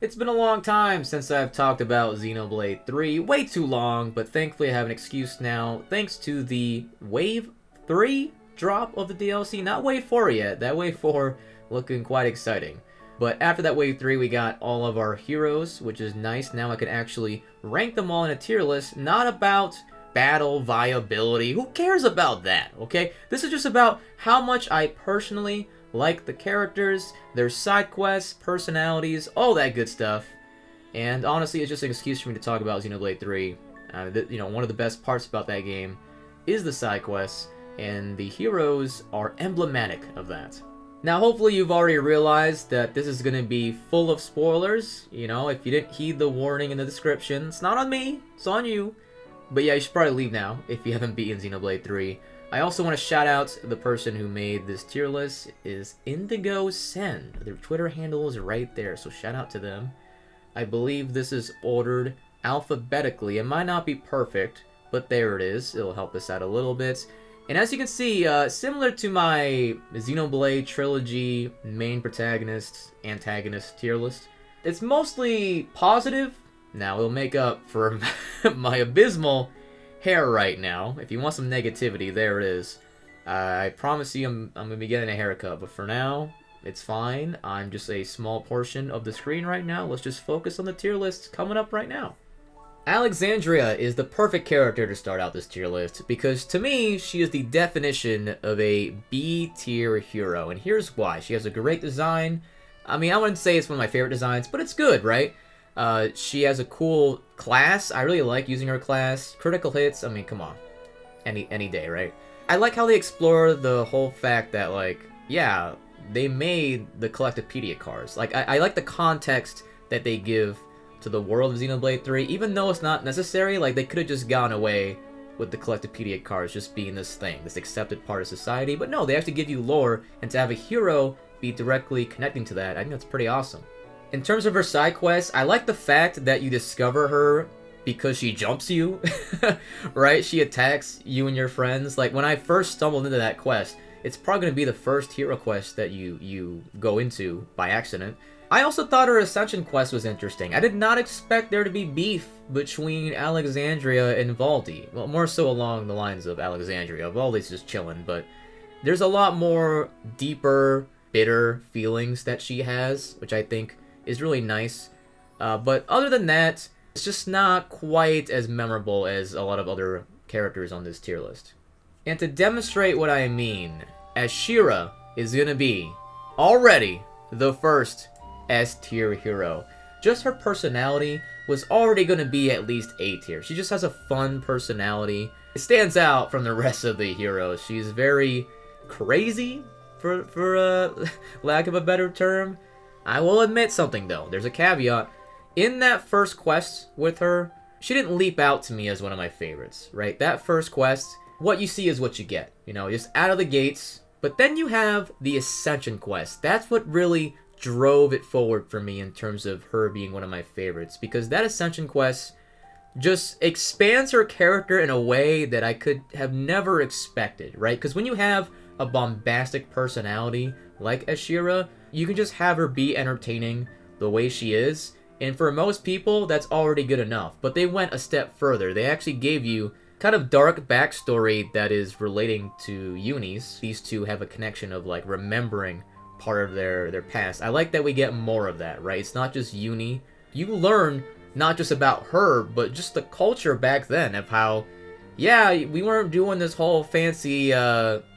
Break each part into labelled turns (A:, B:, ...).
A: It's been a long time since I've talked about Xenoblade 3, way too long, but thankfully I have an excuse now, thanks to the Wave 3 drop of the DLC, not Wave 4 yet, that Wave 4 looking quite exciting. But after that Wave 3 we got all of our heroes, which is nice, now I can actually rank them all in a tier list, not about battle viability, who cares about that, okay? This is just about how much I personally like the characters, their side quests, personalities, all that good stuff. And honestly, it's just an excuse for me to talk about Xenoblade 3. One of the best parts about that game is the side quests, and the heroes are emblematic of that. Now, hopefully you've already realized that this is going to be full of spoilers. You know, if you didn't heed the warning in the description, it's not on me, it's on you. But yeah, you should probably leave now if you haven't beaten Xenoblade 3. I also want to shout out the person who made this tier list is Indigo Send. Their Twitter handle is right there, so shout out to them. I believe this is ordered alphabetically. It might not be perfect, but there it is. It'll help us out a little bit. And as you can see, similar to my Xenoblade Trilogy main protagonist, antagonist tier list, it's mostly positive. Now, it'll make up for my abysmal hair right now. If you want some negativity, there it is. I promise you I'm going to be getting a haircut, but for now, it's fine. I'm just a small portion of the screen right now. Let's just focus on the tier list coming up right now. Alexandria is the perfect character to start out this tier list, because to me, she is the definition of a B-tier hero, and here's why. She has a great design. I mean, I wouldn't say it's one of my favorite designs, but it's good, right? She has a cool class. I really like using her class. Critical hits, I mean, come on. Any day, right? I like how they explore the whole fact that, like, yeah, they made the Collectopedia cards. Like, I like the context that they give to the world of Xenoblade 3, even though it's not necessary. Like, they could have just gone away with the Collectopedia cards just being this thing, this accepted part of society. But no, they actually give you lore, and to have a hero be directly connecting to that, I think that's pretty awesome. In terms of her side quests, I like the fact that you discover her because she jumps you, right? She attacks you and your friends. Like, when I first stumbled into that quest, it's probably going to be the first hero quest that you go into by accident. I also thought her Ascension quest was interesting. I did not expect there to be beef between Alexandria and Valdi. Well, more so along the lines of Alexandria. Valdi's just chilling, but there's a lot more deeper, bitter feelings that she has, which I think is really nice. But other than that, it's just not quite as memorable as a lot of other characters on this tier list. And to demonstrate what I mean, Ashera is gonna be already the first S-tier hero. Just her personality was already gonna be at least A-tier. She just has a fun personality. It stands out from the rest of the heroes. She's very crazy, for lack of a better term. I will admit something though, there's a caveat. In that first quest with her, she didn't leap out to me as one of my favorites, right? That first quest, what you see is what you get, you know, just out of the gates. But then you have the Ascension quest. That's what really drove it forward for me in terms of her being one of my favorites, because that Ascension quest just expands her character in a way that I could have never expected, right? Because when you have a bombastic personality like Ashera, you can just have her be entertaining the way she is, and for most people, that's already good enough. But they went a step further. They actually gave you kind of dark backstory that is relating to Eunice. These two have a connection of, like, remembering part of their past. I like that we get more of that, right? It's not just Uni. You learn not just about her, but just the culture back then of how, yeah, we weren't doing this whole fancy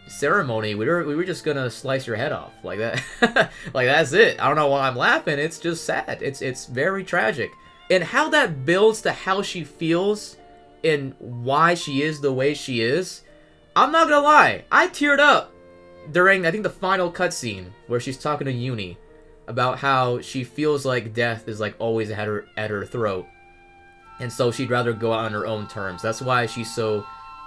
A: ceremony. We were just gonna slice your head off like that. Like, that's it. I don't know why I'm laughing. It's just sad. It's very tragic. And how that builds to how she feels and why she is the way she is, I'm not gonna lie, I teared up during, I think, the final cutscene where she's talking to Uni about how she feels like death is, like, always at her throat, and so she'd rather go out on her own terms. That's why she's so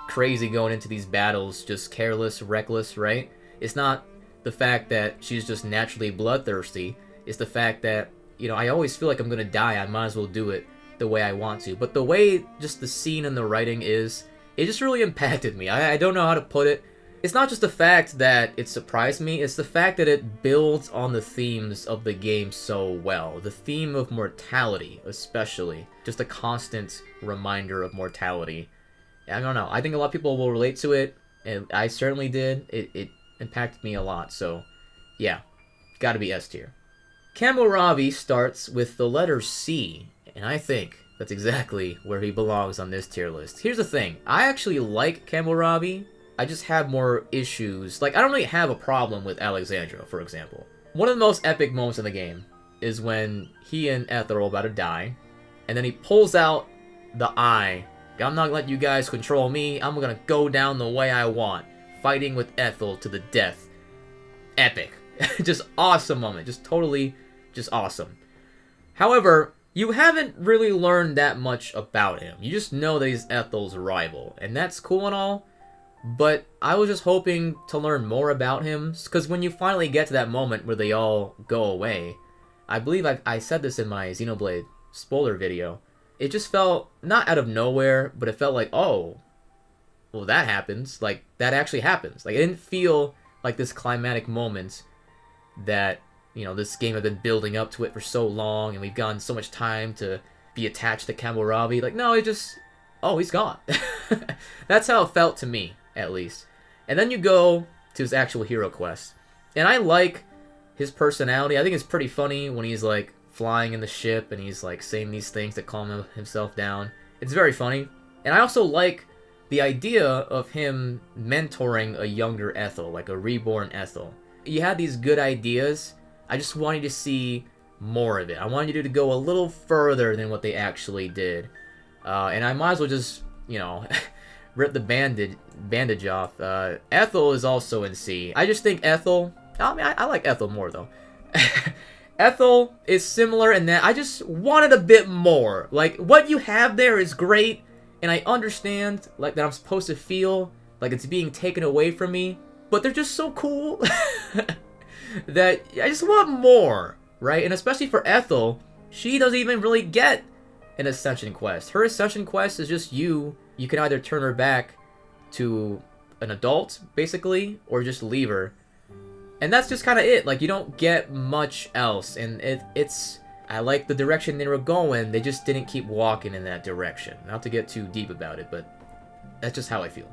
A: crazy going into these battles, just careless, reckless, right? It's not the fact that she's just naturally bloodthirsty. It's the fact that, you know, I always feel like I'm gonna die, I might as well do it the way I want to. But the way just the scene and the writing is, it just really impacted me. I don't know how to put it. it's not just the fact that it surprised me, it's the fact that it builds on the themes of the game so well. The theme of mortality, especially. Just a constant reminder of mortality. I don't know. I think a lot of people will relate to it, and I certainly did. It impacted me a lot, so yeah. Gotta be S tier. Cammuravi starts with the letter C, and I think that's exactly where he belongs on this tier list. Here's the thing. I actually like Cammuravi. I just have more issues. Like, I don't really have a problem with Alexandria, for example. One of the most epic moments in the game is when he and Ethel are about to die, and then he pulls out the eye. I'm not gonna let you guys control me. I'm gonna go down the way I want. Fighting with Ethel to the death. Epic. Just awesome moment. Just totally, just awesome. However, you haven't really learned that much about him. You just know that he's Ethel's rival, and that's cool and all. But I was just hoping to learn more about him, because when you finally get to that moment where they all go away, I believe I said this in my Xenoblade spoiler video, it just felt, not out of nowhere, but it felt like, oh, well that happens, like, that actually happens. Like, it didn't feel like this climatic moment that, you know, this game had been building up to it for so long, and we've gotten so much time to be attached to Cammuravi. Like, no, it just, oh, he's gone. That's how it felt to me, at least. And then you go to his actual hero quest. And I like his personality. I think it's pretty funny when he's, like, flying in the ship and he's, like, saying these things to calm himself down. It's very funny. And I also like the idea of him mentoring a younger Ethel, like a reborn Ethel. You had these good ideas. I just wanted to see more of it. I wanted you to go a little further than what they actually did. And I might as well just, you know, rip the bandage off. Ethel is also in C. I just think Ethel... I mean, I like Ethel more, though. Ethel is similar in that I just wanted a bit more. Like, what you have there is great, and I understand, like, that I'm supposed to feel like it's being taken away from me, but they're just so cool that I just want more, right? And especially for Ethel, she doesn't even really get an Ascension quest. Her Ascension quest is just you can either turn her back to an adult, basically, or just leave her. And that's just kind of it. Like, you don't get much else. And it's... I like the direction they were going. They just didn't keep walking in that direction. Not to get too deep about it, but that's just how I feel.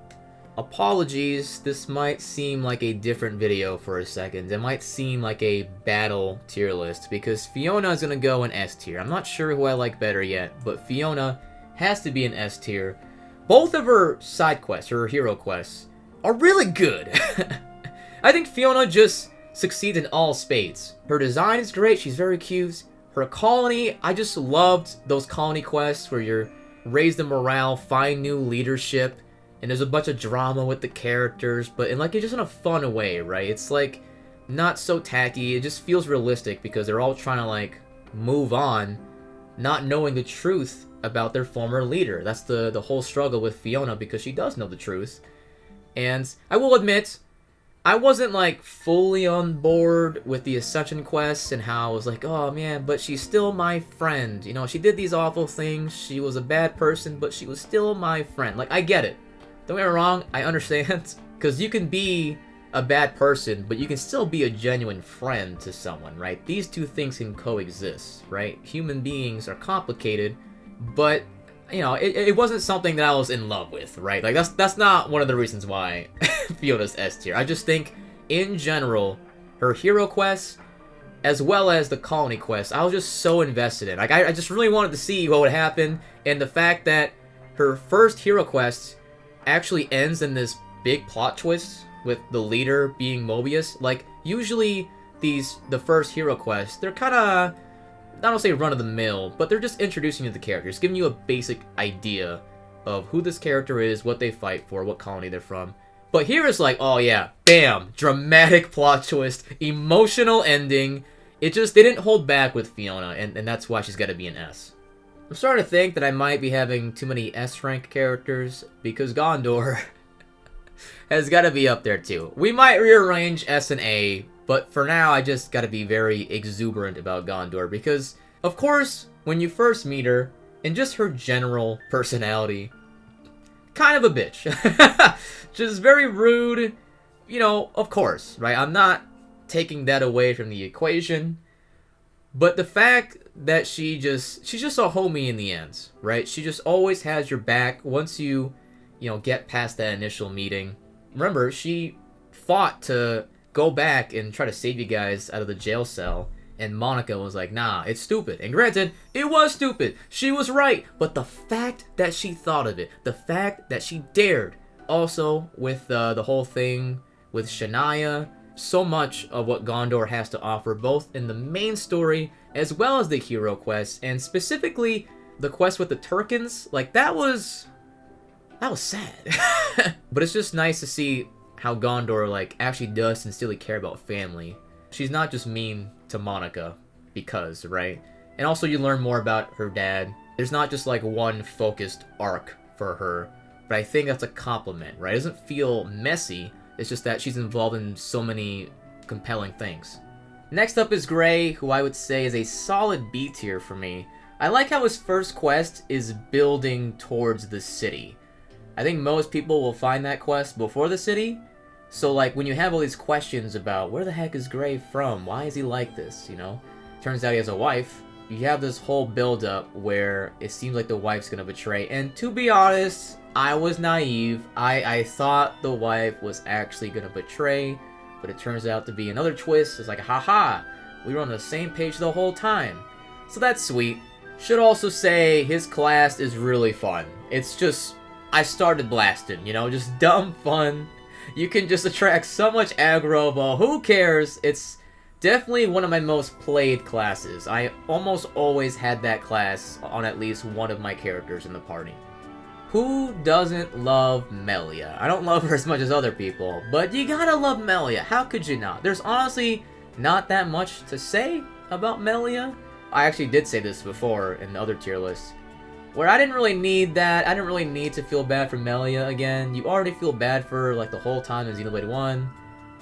A: Apologies, this might seem like a different video for a second. It might seem like a battle tier list, because Fiona is going to go in S tier. I'm not sure who I like better yet, but Fiona has to be in S tier. Both of her side quests, her hero quests, are really good. I think Fiona just succeeds in all spades. Her design is great, she's very cute. Her colony, I just loved those colony quests where you raise the morale, find new leadership, and there's a bunch of drama with the characters, but in like, it's just in a fun way, right? It's like, not so tacky, it just feels realistic because they're all trying to like, move on, not knowing the truth about their former leader. That's the whole struggle with Fiona, because she does know the truth. And I will admit, I wasn't like fully on board with the Ascension quests and how I was like, oh man, but she's still my friend. You know, she did these awful things, she was a bad person, but she was still my friend. Like, I get it. Don't get me wrong, I understand. Because you can be a bad person, but you can still be a genuine friend to someone, right? These two things can coexist, right? Human beings are complicated, but, you know, it wasn't something that I was in love with, right? Like, that's not one of the reasons why Fiona's S tier. I just think, in general, her hero quests, as well as the colony quests, I was just so invested in. Like, I just really wanted to see what would happen, and the fact that her first hero quest actually ends in this big plot twist with the leader being Mobius. Like, usually the first hero quests, they're kind of, I don't say run-of-the-mill, but they're just introducing you to the characters, giving you a basic idea of who this character is, what they fight for, what colony they're from. But here it's like, oh yeah, bam, dramatic plot twist, emotional ending. It just, they didn't hold back with Fiona, and that's why she's got to be an S. I'm starting to think that I might be having too many S-rank characters, because Ghondor has got to be up there too. We might rearrange S and A, but for now I just got to be very exuberant about Ghondor, because, of course, when you first meet her, and just her general personality, kind of a bitch. Just very rude, you know, of course, right? I'm not taking that away from the equation. But the fact that she's just a homie in the end, right? She just always has your back once you know, get past that initial meeting. Remember, she fought to go back and try to save you guys out of the jail cell. And Monica was like, nah, it's stupid. And granted, it was stupid. She was right. But the fact that she thought of it, the fact that she dared, also with the whole thing with Shania, so much of what Ghondor has to offer, both in the main story as well as the hero quests, and specifically the quest with the Turkins, like that was sad. But it's just nice to see how Ghondor like actually does sincerely care about family. She's not just mean to Monica because, right? And also you learn more about her dad. There's not just like one focused arc for her, but I think that's a compliment, right? It doesn't feel messy. It's just that she's involved in so many compelling things. Next up is Gray, who I would say is a solid B tier for me. I like how his first quest is building towards the city. I think most people will find that quest before the city. So like when you have all these questions about where the heck is Gray from? Why is he like this, you know? Turns out he has a wife. You have this whole build up where it seems like the wife's gonna betray. And to be honest, I was naive. I thought the wife was actually gonna betray, but it turns out to be another twist. It's like, haha, we were on the same page the whole time. So that's sweet. Should also say his class is really fun. It's just, I started blasting, you know, just dumb fun. You can just attract so much aggro, but who cares? It's definitely one of my most played classes. I almost always had that class on at least one of my characters in the party. Who doesn't love Melia? I don't love her as much as other people, but you gotta love Melia. How could you not? There's honestly not that much to say about Melia. I actually did say this before in the other tier list, where I didn't really need that. I didn't really need to feel bad for Melia again. You already feel bad for her like the whole time in Xenoblade 1.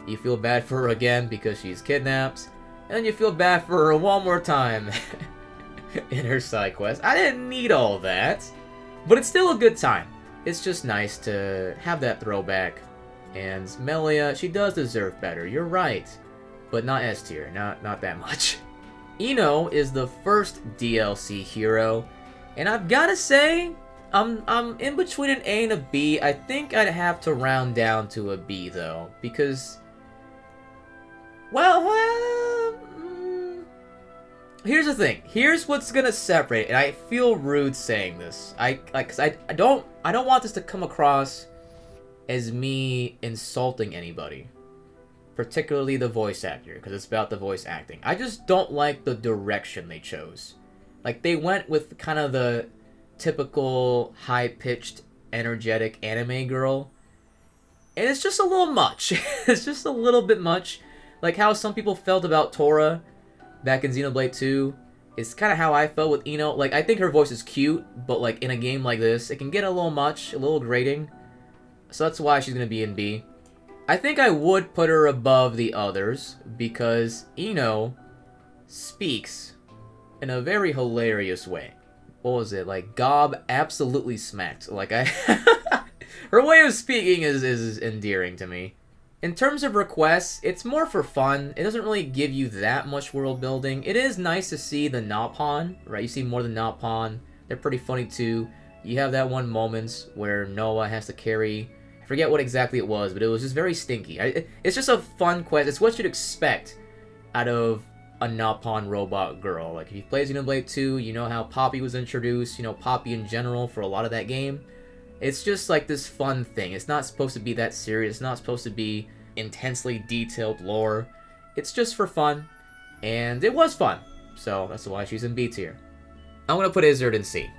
A: You feel bad for her again because she's kidnapped. And then you feel bad for her one more time in her side quest. I didn't need all that. But it's still a good time. It's just nice to have that throwback. And Melia, she does deserve better. You're right. But not S tier. Not that much. Ino is the first DLC hero. And I've gotta say, I'm in between an A and a B. I think I'd have to round down to a B though, because, well, here's the thing. Here's what's gonna separate, and I feel rude saying this. Cause I don't want this to come across as me insulting anybody, particularly the voice actor, because it's about the voice acting. I just don't like the direction they chose. Like, they went with kind of the typical high-pitched, energetic anime girl. And it's just a little much. It's just a little bit much. Like how some people felt about Tora back in Xenoblade 2. It's kind of how I felt with Ino. Like, I think her voice is cute, but like in a game like this, it can get a little much, a little grating. So that's why she's going to be in B. I think I would put her above the others, because Ino speaks in a very hilarious way. What was it? Like, Gob absolutely smacked. Like, her way of speaking is endearing to me. In terms of requests, it's more for fun. It doesn't really give you that much world building. It is nice to see the Nopon, right? You see more than Nopon. They're pretty funny too. You have that one moment where Noah has to carry, I forget what exactly it was, but it was just very stinky. It's just a fun quest. It's what you'd expect out of a Nopon robot girl. Like, if you play Xenoblade 2, you know how Poppy was introduced, you know, Poppy in general for a lot of that game. It's just like this fun thing. It's not supposed to be that serious. It's not supposed to be intensely detailed lore. It's just for fun, and it was fun. So that's why she's in B tier. I'm gonna put Isurd in C.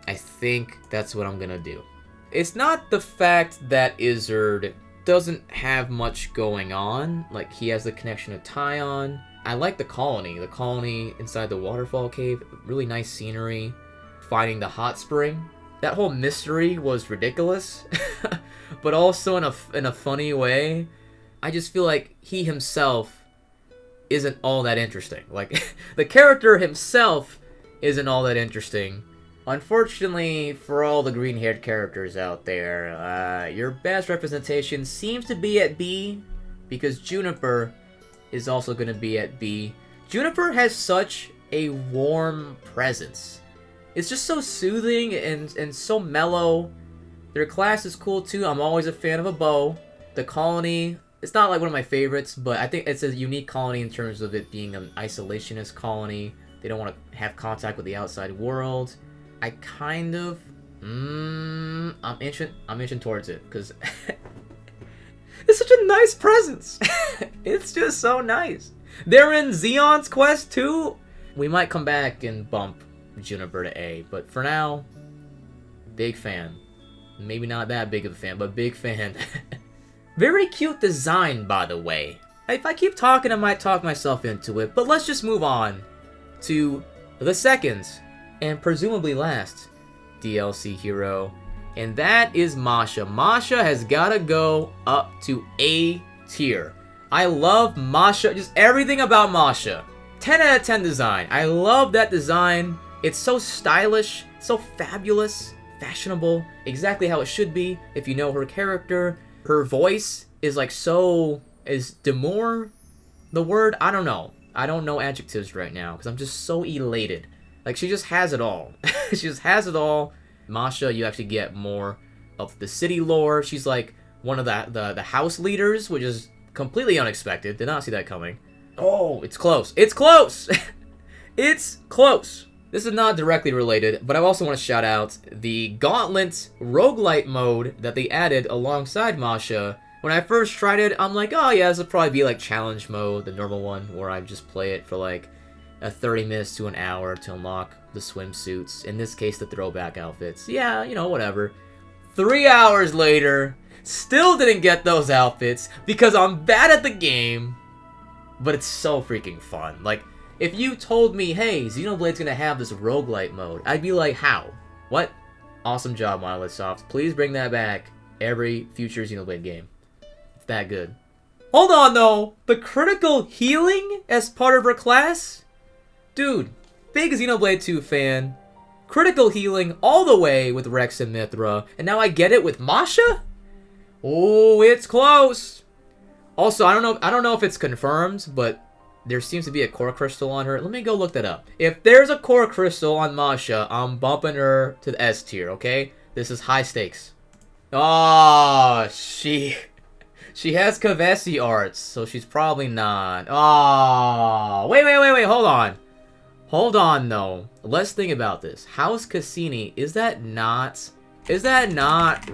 A: I think that's what I'm gonna do. It's not the fact that Isurd doesn't have much going on. Like, he has the connection to Tyon. I like the colony inside the waterfall cave. Really nice scenery. Finding the hot spring. That whole mystery was ridiculous, but also in a funny way. I just feel like he himself isn't all that interesting. Like, the character himself isn't all that interesting, Unfortunately, for all the green-haired characters out there, your best representation seems to be at B, because Juniper is also going to be at B. Juniper has such a warm presence. It's just so soothing and so mellow. Their class is cool too. I'm always a fan of a bow. The colony, it's not like one of my favorites, but I think it's a unique colony in terms of it being an isolationist colony. They don't want to have contact with the outside world. I kind of... I'm inching towards it, because... it's such a nice presence! It's just so nice. They're in Zeon's quest too! We might come back and bump Juniper to A, but for now, big fan. Maybe not that big of a fan, but big fan. Very cute design, by the way. If I keep talking, I might talk myself into it, but let's just move on to the second, and presumably last, DLC hero, and that is Masha. Masha has gotta go up to A tier. I love Masha, just everything about Masha. 10 out of 10 design. I love that design. It's so stylish, so fabulous, fashionable, exactly how it should be if you know her character. Her voice is like so... is demure the word? I don't know. I don't know adjectives right now because I'm just so elated. Like, she just has it all. She just has it all. Masha, you actually get more of the city lore. She's like one of the house leaders, which is completely unexpected. Did not see that coming. Oh, it's close. It's close! It's close! This is not directly related, but I also want to shout out the Gauntlet roguelite mode that they added alongside Masha. When I first tried it, I'm like, oh yeah, this will probably be like challenge mode, the normal one, where I just play it for like 30 minutes to an hour to unlock the swimsuits. In this case, the throwback outfits. Yeah, you know, whatever. 3 hours later, still didn't get those outfits because I'm bad at the game, but it's so freaking fun. Like, if you told me, hey, Xenoblade's gonna have this roguelite mode, I'd be like, how? What? Awesome job, Monolith Soft. Please bring that back every future Xenoblade game. It's that good. Hold on, though! The critical healing as part of her class? Dude, big Xenoblade 2 fan. Critical healing all the way with Rex and Mithra, and now I get it with Masha? Oh, it's close! Also, I don't know if it's confirmed, but there seems to be a core crystal on her. Let me go look that up. If there's a core crystal on Masha, I'm bumping her to the S tier, okay? This is high stakes. Oh, she has Kavesi arts, so she's probably not. Oh, wait, hold on. Hold on, though. Let's think about this. House Cassini, is that not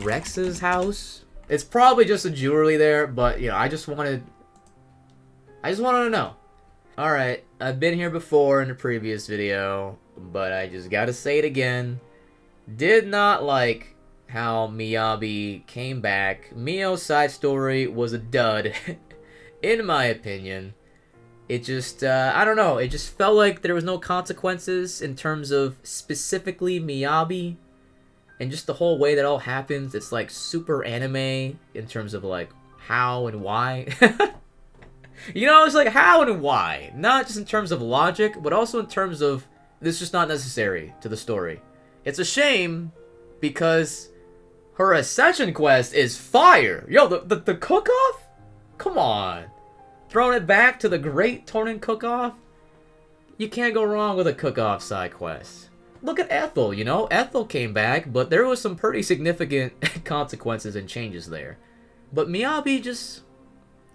A: Rex's house? It's probably just a jewelry there, but, you know, I just wanted to know. Alright, I've been here before in the previous video, but I just gotta say it again. Did not like how Miyabi came back. Mio's side story was a dud, in my opinion. It just, I don't know, it just felt like there was no consequences in terms of specifically Miyabi. And just the whole way that all happens, it's like super anime in terms of like how and why. You know, it's like how and why. Not just in terms of logic, but also in terms of this is just not necessary to the story. It's a shame because her Ascension quest is fire. Yo, the cook-off? Come on. Throwing it back to the Great Tornin cook-off? You can't go wrong with a cook-off side quest. Look at Ethel, you know? Ethel came back, but there was some pretty significant consequences and changes there. But Miyabi just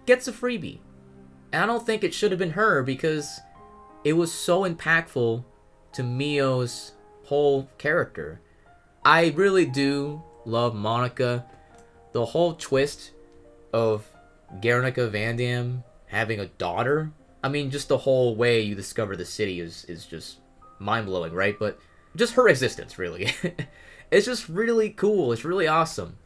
A: gets a freebie. And I don't think it should have been her because it was so impactful to Mio's whole character. I really do love Monica. The whole twist of Guernica Van Dam having a daughter. I mean, just the whole way you discover the city is just mind-blowing, right? But just her existence, really. It's just really cool. It's really awesome.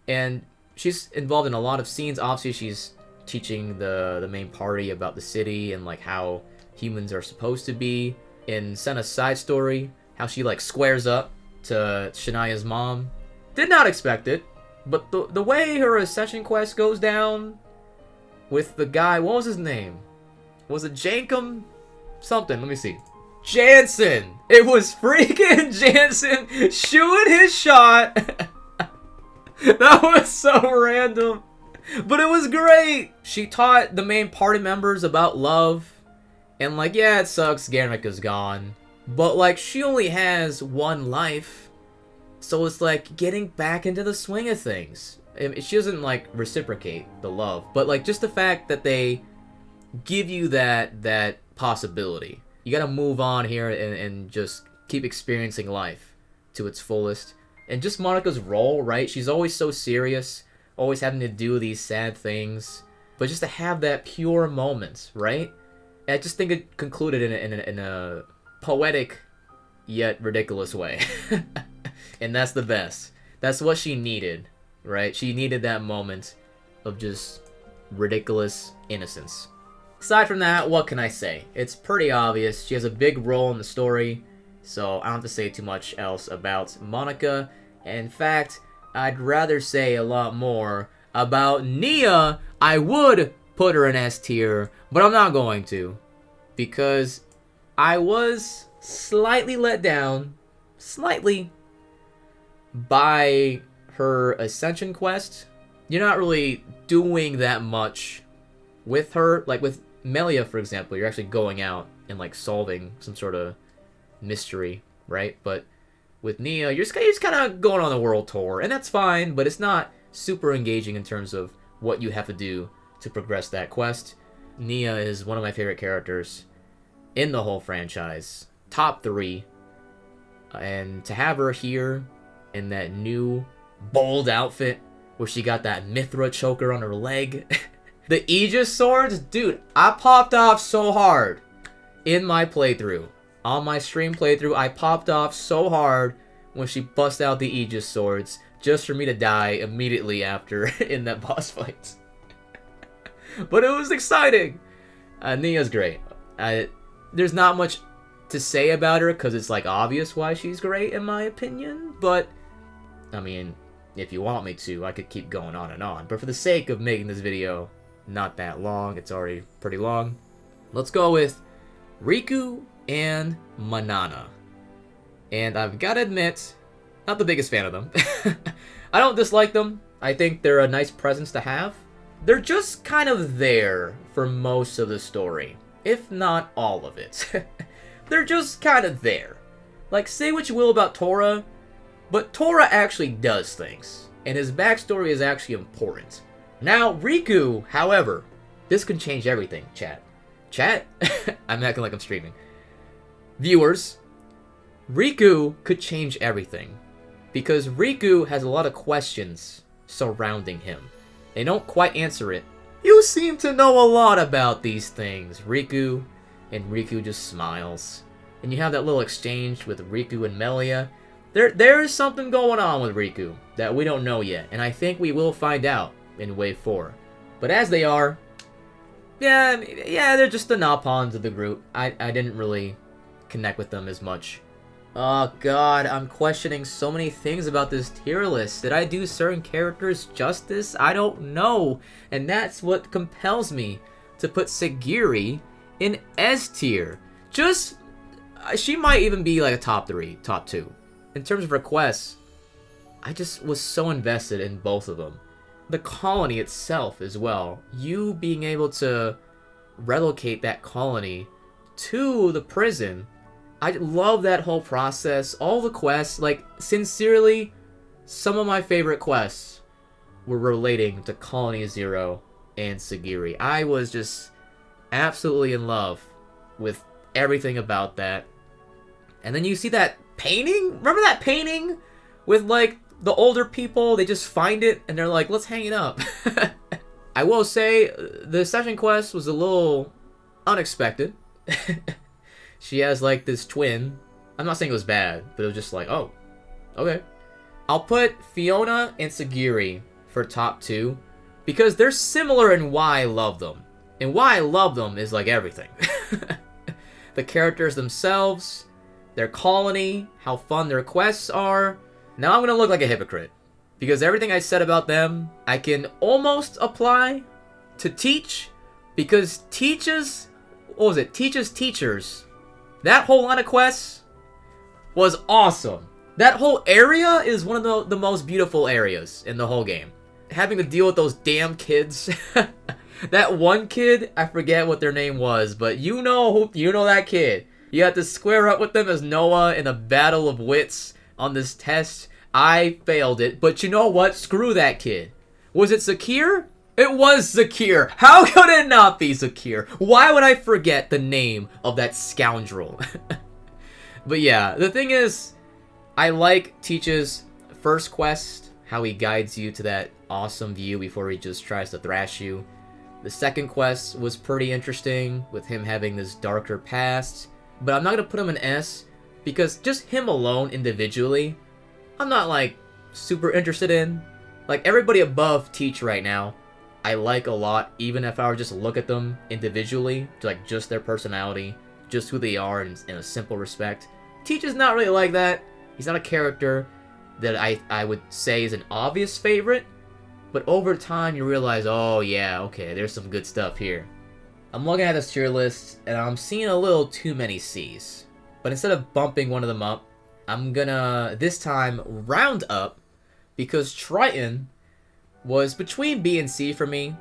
A: And she's involved in a lot of scenes. Obviously, she's teaching the main party about the city and like how humans are supposed to be. In Senna's side story, how she like squares up to Shania's mom. Did not expect it, but the way her Ascension quest goes down with the guy, what was his name? Was it Jankum? Something, let me see. Jansen! It was freaking Jansen shooting his shot! That was so random. But it was great! She taught the main party members about love. And like, yeah, it sucks Garnica's gone. But like, she only has one life. So it's like getting back into the swing of things. She doesn't like reciprocate the love. But like, just the fact that they give you that possibility. You gotta move on here and just keep experiencing life to its fullest. And just Monika's role, right? She's always so serious, always having to do these sad things. But just to have that pure moment, right? I just think it concluded in a poetic yet ridiculous way. And that's the best. That's what she needed, right? She needed that moment of just ridiculous innocence. Aside from that, what can I say? It's pretty obvious. She has a big role in the story, so I don't have to say too much else about Monika. In fact, I'd rather say a lot more about Nia. I would put her in S tier, but I'm not going to, because I was slightly let down, by her Ascension quest. You're not really doing that much with her. Like with Melia, for example, you're actually going out and like solving some sort of mystery, right? But with Nia, you're just kind of going on a world tour, and that's fine, but it's not super engaging in terms of what you have to do to progress that quest. Nia is one of my favorite characters in the whole franchise. Top 3. And to have her here in that new bold outfit where she got that Mithra choker on her leg. The Aegis swords, dude, I popped off so hard in my playthrough. On my stream playthrough, I popped off so hard when she bust out the Aegis swords just for me to die immediately after in that boss fight. But it was exciting. Nia's great. There's not much to say about her because it's like obvious why she's great in my opinion, but I mean, if you want me to, I could keep going on and on. But for the sake of making this video not that long, it's already pretty long, let's go with Riku and Manana. And I've got to admit, not the biggest fan of them. I don't dislike them. I think they're a nice presence to have. They're just kind of there for most of the story, if not all of it. They're just kind of there. Like, say what you will about Tora, but Tora actually does things, and his backstory is actually important. Now, Riku, however, this can change everything, chat. Chat? I'm acting like I'm streaming. Viewers, Riku could change everything, because Riku has a lot of questions surrounding him. They don't quite answer it. You seem to know a lot about these things, Riku. And Riku just smiles. And you have that little exchange with Riku and Melia. There is something going on with Riku that we don't know yet, and I think we will find out in Wave 4. But as they are, yeah, they're just the Napons of the group. I didn't really connect with them as much. Oh god, I'm questioning so many things about this tier list. Did I do certain characters justice? I don't know. And that's what compels me to put Segiri in S tier. Just, she might even be like a top 3, top 2. In terms of requests, I just was so invested in both of them. The colony itself as well. You being able to relocate that colony to the prison. I love that whole process. All the quests, like, sincerely, some of my favorite quests were relating to Colony Zero and Segiri. I was just absolutely in love with everything about that. And then you see that painting? Remember that painting? With, like, the older people, they just find it, and they're like, let's hang it up. I will say, the session quest was a little unexpected. She has, like, this twin. I'm not saying it was bad, but it was just like, oh, okay. I'll put Fiona and Segiri for top 2, because they're similar in why I love them. And why I love them is, like, everything. The characters themselves, their colony, how fun their quests are. Now I'm gonna look like a hypocrite, because everything I said about them, I can almost apply to Teach, because Teach's, what was it? Teach's teachers That whole line of quests was awesome. That whole area is one of the most beautiful areas in the whole game. Having to deal with those damn kids. That one kid, I forget what their name was, but you know that kid. You have to square up with them as Noah in a battle of wits on this test. I failed it, but you know what? Screw that kid. Was it Zakir? It was Zakir. How could it not be Zakir? Why would I forget the name of that scoundrel? But yeah, the thing is, I like Teach's first quest, how he guides you to that awesome view before he just tries to thrash you. The second quest was pretty interesting, with him having this darker past, but I'm not going to put him in S, because just him alone individually, I'm not, like, super interested in. Like, everybody above Teach right now, I like a lot, even if I were just to look at them individually, like, just their personality, just who they are in a simple respect. Teach is not really like that. He's not a character that I would say is an obvious favorite, but over time you realize, oh yeah, okay, there's some good stuff here. I'm looking at this tier list, and I'm seeing a little too many C's. But instead of bumping one of them up, I'm gonna, this time, round up, because Triton was between B and C for me,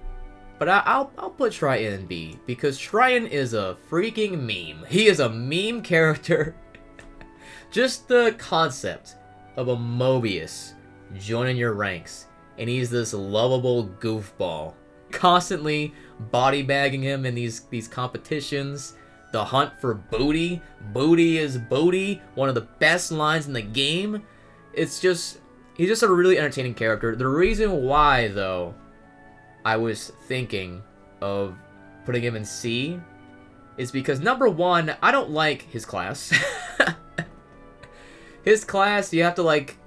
A: but I'll put Triton in B, because Triton is a freaking meme. He is a meme character. Just the concept of a Mobius joining your ranks, and he's this lovable goofball, constantly body bagging him in these competitions. The hunt for booty. Booty is booty. One of the best lines in the game. It's just, he's just a really entertaining character. The reason why, though, I was thinking of putting him in C is because, number one, I don't like his class. His class, you have to, like,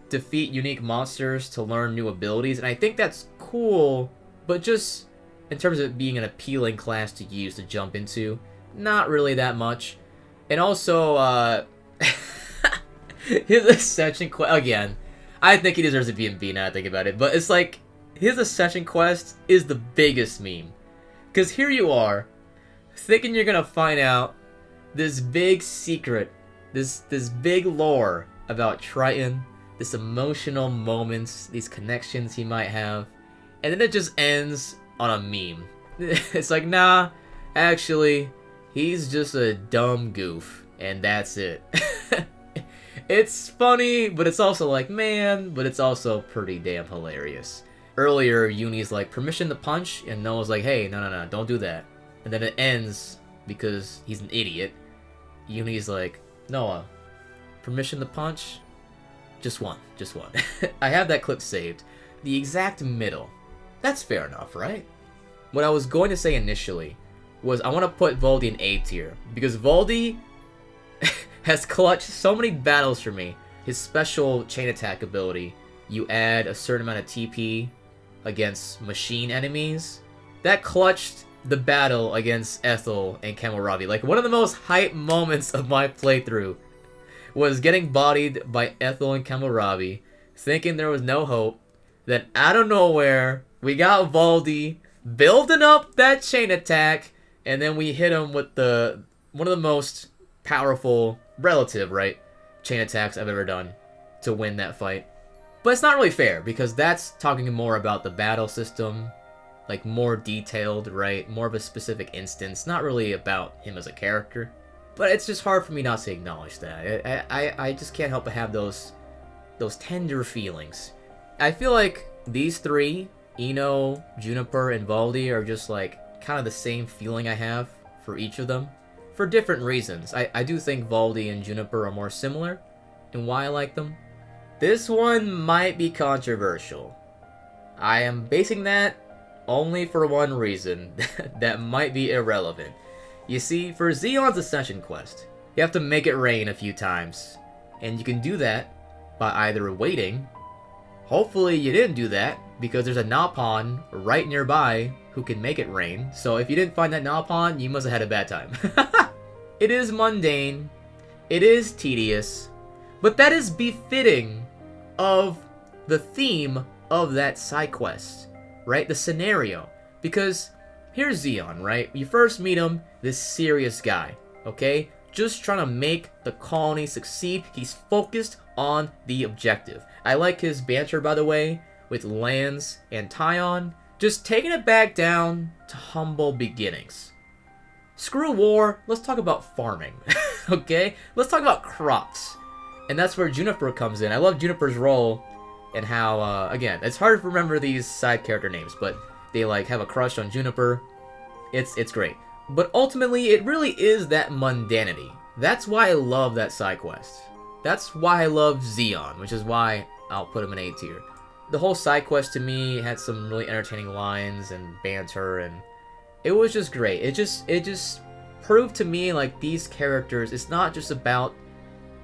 A: defeat unique monsters to learn new abilities, and I think that's cool, but just in terms of it being an appealing class to use to jump into, not really that much. And also, his Ascension quest, again, I think he deserves to be in B now I think about it, but it's like, his Ascension quest is the biggest meme. Because here you are, thinking you're gonna find out this big secret, this big lore about Triton, this emotional moments, these connections he might have, and then it just ends on a meme. It's like, nah, actually, he's just a dumb goof, and that's it. It's funny, but it's also like, man, but it's also pretty damn hilarious. Earlier, Uni's like, permission to punch, and Noah's like, hey, no, don't do that. And then it ends, because he's an idiot. Uni's like, Noah, permission to punch? Just one. I have that clip saved. The exact middle. That's fair enough, right? What I was going to say initially was I want to put Valdi in A tier, because Valdi has clutched so many battles for me. His special chain attack ability, you add a certain amount of TP against machine enemies. That clutched the battle against Ethel and Cammuravi. Like, one of the most hype moments of my playthrough was getting bodied by Ethel and Cammuravi, thinking there was no hope. Then out of nowhere, we got Valdi building up that chain attack, and then we hit him with one of the most powerful, relative, right, chain attacks I've ever done to win that fight. But it's not really fair, because that's talking more about the battle system, like more detailed, right, more of a specific instance, not really about him as a character. But it's just hard for me not to acknowledge that. I just can't help but have those tender feelings. I feel like these three, Ino, Juniper, and Valdi, are just like kind of the same feeling I have for each of them, for different reasons. I do think Valdi and Juniper are more similar in why I like them. This one might be controversial. I am basing that only for one reason that might be irrelevant. You see, for Zeon's Ascension quest, you have to make it rain a few times, and you can do that by either waiting. Hopefully you didn't do that, because there's a Napon right nearby who can make it rain, so if you didn't find that Napon, you must have had a bad time. It is mundane, it is tedious, but that is befitting of the theme of that side quest, right? The scenario. Because here's Zeon, right? You first meet him, this serious guy, okay? just trying to make the colony succeed. He's focused on the objective. I like his banter, by the way, with Lance and Tyon. Just taking it back down to humble beginnings. Screw war, let's talk about farming, okay? Let's talk about crops. And that's where Juniper comes in. I love Juniper's role and how, again, it's hard to remember these side character names, but they, like, have a crush on Juniper. It's great. But ultimately, it really is that mundanity. That's why I love that side quest. That's why I love Zeon, which is why I'll put him in A tier. The whole side quest to me had some really entertaining lines and banter, and it was just great. It just proved to me, like, these characters, it's not just about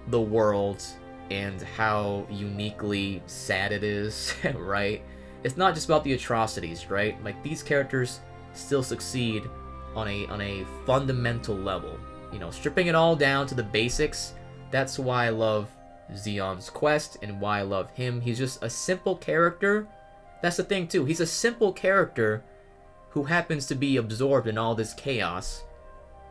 A: the world and how uniquely sad it is, right? It's not just about the atrocities, right? Like, these characters still succeed on a fundamental level. You know, stripping it all down to the basics. That's why I love Zeon's quest and why I love him. He's just a simple character. That's the thing too. He's a simple character who happens to be absorbed in all this chaos.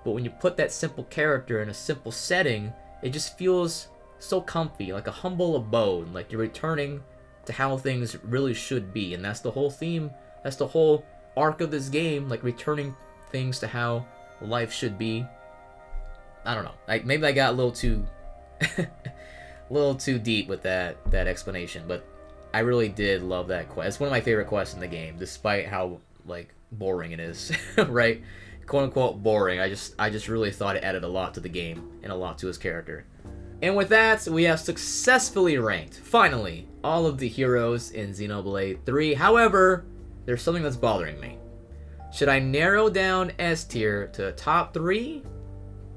A: But when you put that simple character in a simple setting, it just feels so comfy, like a humble abode, like you're returning to how things really should be. And that's the whole theme. That's the whole arc of this game, like returning things to how life should be. I don't know. Like, maybe I got a little too deep with that explanation, but I really did love that quest. It's one of my favorite quests in the game, despite how, like, boring it is, right? Quote unquote boring. I just really thought it added a lot to the game and a lot to his character. And with that, we have successfully ranked, finally, all of the heroes in Xenoblade 3. However, there's something that's bothering me. Should I narrow down S tier to top 3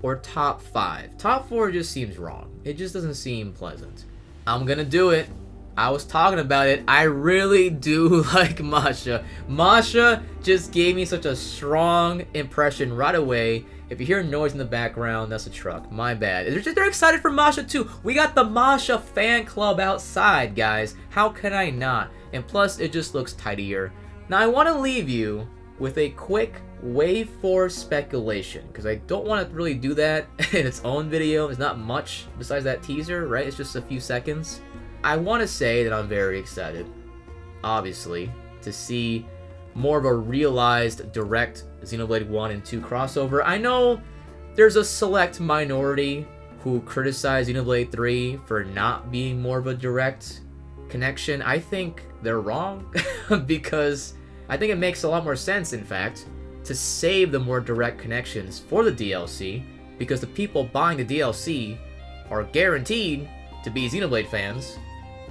A: or top 5? Top 4 just seems wrong. It just doesn't seem pleasant. I'm gonna do it. I was talking about it. I really do like Masha. Masha just gave me such a strong impression right away. If you hear noise in the background, that's a truck. My bad. They're excited for Masha too. We got the Masha fan club outside, guys. How can I not? And plus, it just looks tidier. Now, I want to leave you with a quick Wave 4 speculation, because I don't want to really do that in its own video. There's not much besides that teaser, right? It's just a few seconds. I want to say that I'm very excited, obviously, to see more of a realized direct Xenoblade 1 and 2 crossover. I know there's a select minority who criticize Xenoblade 3 for not being more of a direct connection. I think they're wrong, because I think it makes a lot more sense, in fact, to save the more direct connections for the DLC, because the people buying the DLC are guaranteed to be Xenoblade fans.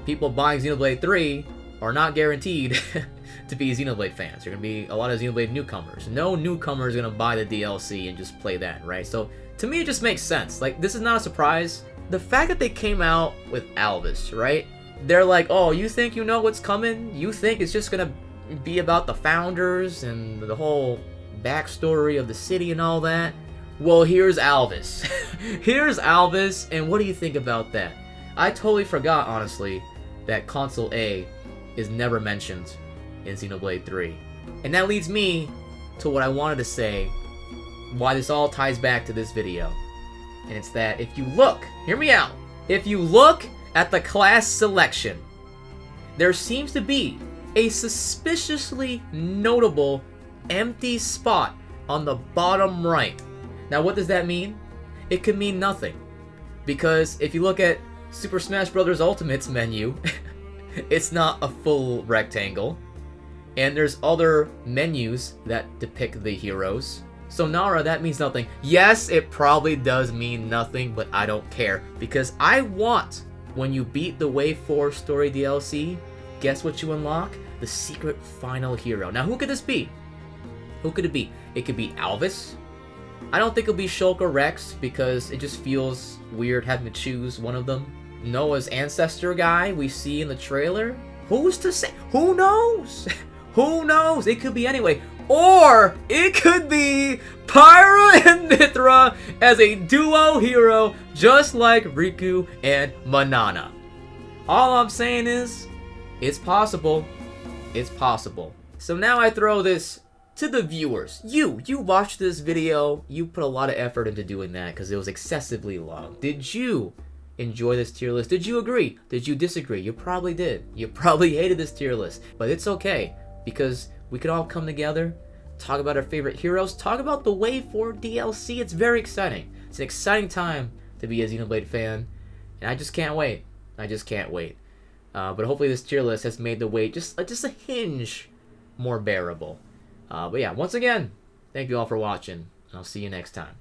A: People buying Xenoblade 3 are not guaranteed to be Xenoblade fans. There are going to be a lot of Xenoblade newcomers. No newcomer is going to buy the DLC and just play that, right? So, to me, it just makes sense. Like, this is not a surprise. The fact that they came out with Alvis, right? They're like, oh, you think you know what's coming? You think it's just going to be about the founders and the whole backstory of the city and all that? Well, here's Alvis. Here's Alvis, and what do you think about that? I totally forgot, honestly, that Console A is never mentioned in Xenoblade 3. And that leads me to what I wanted to say, why this all ties back to this video. And it's that if you look, hear me out, if you look at the class selection, there seems to be a suspiciously notable empty spot on the bottom right. Now, what does that mean? It could mean nothing. Because if you look at Super Smash Bros. Ultimate's menu, it's not a full rectangle. And there's other menus that depict the heroes. So Nara, that means nothing. Yes, it probably does mean nothing, but I don't care. Because I want, when you beat the Wave 4 story DLC, guess what you unlock? The secret final hero. Now, who could this be? Who could it be? It could be Alvis. I don't think it'll be Shulk or Rex, because it just feels weird having to choose one of them. Noah's ancestor guy we see in the trailer? Who's to say? Who knows? Who knows? It could be anyway. Or it could be Pyra and Mithra as a duo hero, just like Riku and Manana. All I'm saying is, it's possible. It's possible. So now I throw this to the viewers, you watched this video, you put a lot of effort into doing that because it was excessively long. Did you enjoy this tier list? Did you agree? Did you disagree? You probably did. You probably hated this tier list, but it's okay because we could all come together, talk about our favorite heroes, talk about the Wave 4 DLC. It's very exciting. It's an exciting time to be a Xenoblade fan, and I just can't wait. I just can't wait. But hopefully this tier list has made the wait just a hinge more bearable. But yeah, once again, thank you all for watching. I'll see you next time.